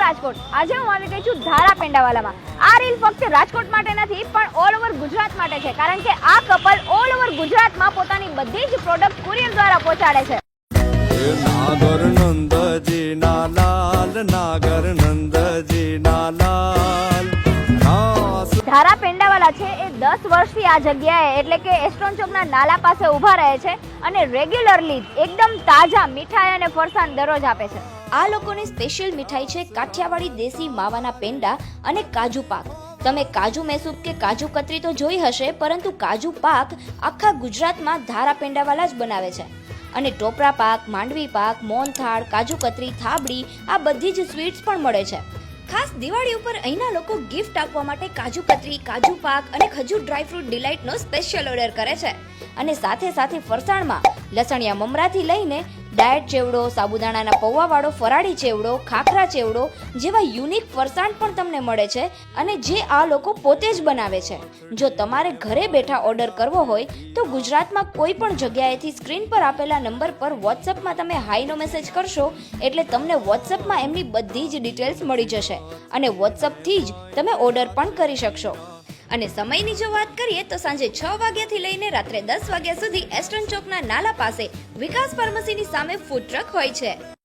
રાજકોટ. આજે હું આવી ગઈ છું ધારા પેંડાવાલામાં. આ રીલ ફક્ત રાજકોટ માટે નથી પણ ઓલ ઓવર ગુજરાત માટે છે, કારણ કે આ કપલ ઓલ ઓવર ગુજરાતમાં પોતાની બધી જ પ્રોડક્ટ કુરિયર દ્વારા પહોંચાડે છે. નાગર નંદજી ના લાલ, નાગર નંદજી ના લાલ. ધારા પેંડાવાલા છે એ 10 વર્ષથી આ જગ્યાએ એટલે કે એસ્ટ્રોન ચોકના નાલા પાસે ઊભા રહે છે અને રેગ્યુલરલી એકદમ તાજા મીઠાઈ અને ફરસાણ દરરોજ આપે છે. આ લોકોની સ્પેશિયલ મીઠાઈ છે કાઠિયાવાડી દેશી માવાના પેંડા અને કાજુ પાક. તમે કાજુ મૈસૂર કે કાજુ કતરી તો જોઈ હશે, પરંતુ કાજુ પાક આખા ગુજરાતમાં ધારા પેંડાવાલા જ બનાવે છે. અને ટોપરા પાક, માંડવી પાક, મોહનથાળ, કાજુ કતરી, થાબડી આ બધી જ સ્વીટ્સ પણ મળે છે. ખાસ દિવાળી ઉપર અહીંના લોકો ગિફ્ટ આપવા માટે કાજુ કતરી, કાજુ પાક અને ખજૂર ડ્રાયફ્રૂટ ડિલાઇટનો સ્પેશિયલ ઓર્ડર કરે છે. અને સાથે સાથે ફરસાણમાં લસણિયા મમરાથી લઈને ડાયટ ચેવડો, સાબુદાણાના પૌવાવાળો ફરાળી ચેવડો, ખાખરા ચેવડો જેવા યુનિક ફરસાણ પણ તમને મળે છે, અને જે આ લોકો પોતે જ બનાવે છે. જો તમારે ઘરે બેઠા ઓર્ડર કરવો હોય તો ગુજરાતમાં કોઈ પણ જગ્યાએથી સ્ક્રીન પર આપેલા નંબર પર વોટ્સઅપમાં તમે હાઈનો મેસેજ કરશો એટલે તમને વોટ્સઅપમાં એમની બધી જ ડિટેલ્સ મળી જશે અને વોટ્સઅપથી જ તમે ઓર્ડર પણ કરી શકશો. અને સમયની જો વાત કરીએ તો સાંજે 6 વાગ્યાથી લઈને રાત્રે 10 વાગ્યા સુધી એસ્ટર્ન ચોકના નાલા પાસે વિકાસ ફાર્મસીની સામે ફૂડ ટ્રક હોય છે.